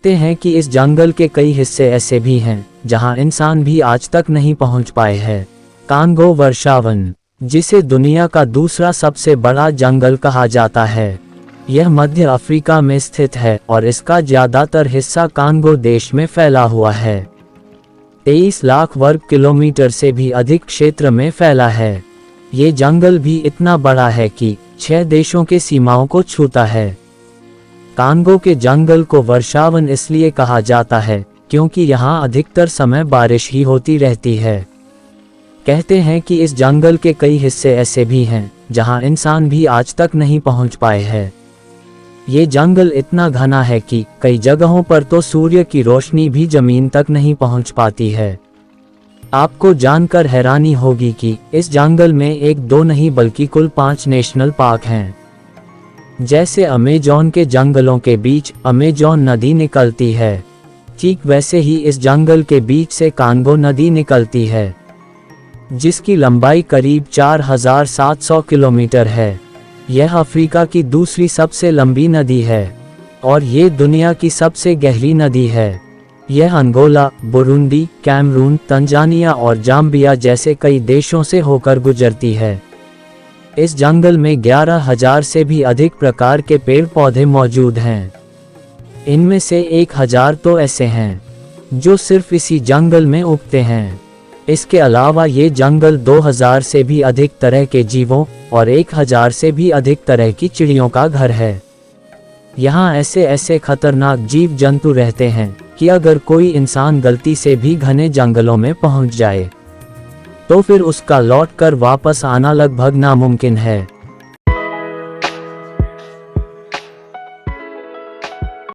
कहते हैं कि इस जंगल के कई हिस्से ऐसे भी हैं जहां इंसान भी आज तक नहीं पहुंच पाए हैं। कांगो वर्षावन, जिसे दुनिया का दूसरा सबसे बड़ा जंगल कहा जाता है, यह मध्य अफ्रीका में स्थित है और इसका ज्यादातर हिस्सा कांगो देश में फैला हुआ है। 23 लाख वर्ग किलोमीटर से भी अधिक क्षेत्र में फैला है। ये जंगल भी इतना बड़ा है कि 6 देशों के सीमाओं को छूता है। कांगो के जंगल को वर्षावन इसलिए कहा जाता है क्योंकि यहाँ अधिकतर समय बारिश ही होती रहती है। कहते हैं कि इस जंगल के कई हिस्से ऐसे भी हैं जहाँ इंसान भी आज तक नहीं पहुँच पाए हैं। ये जंगल इतना घना है कि कई जगहों पर तो सूर्य की रोशनी भी जमीन तक नहीं पहुंच पाती है। आपको जानकर हैरानी होगी कि इस जंगल में 1-2 नहीं बल्कि कुल 5 नेशनल पार्क हैं। जैसे अमेज़न के जंगलों के बीच अमेज़न नदी निकलती है, ठीक वैसे ही इस जंगल के बीच से कांगो नदी निकलती है, जिसकी लंबाई करीब 4700 किलोमीटर है। यह अफ्रीका की दूसरी सबसे लंबी नदी है और ये दुनिया की सबसे गहरी नदी है। यह अंगोला, बुरुंडी, कैमरून, तंजानिया और जाम्बिया जैसे कई देशों से होकर गुजरती है। इस जंगल में 11,000 से भी अधिक प्रकार के पेड़ पौधे मौजूद हैं। इनमें से 1,000 तो ऐसे हैं जो सिर्फ इसी जंगल में उगते हैं। इसके अलावा ये जंगल 2000 से भी अधिक तरह के जीवों और 1000 से भी अधिक तरह की चिड़ियों का घर है। यहाँ ऐसे ऐसे खतरनाक जीव जंतु रहते हैं कि अगर कोई इंसान गलती से भी घने जंगलों में पहुँच जाए तो फिर उसका लौटकर वापस आना लगभग नामुमकिन है।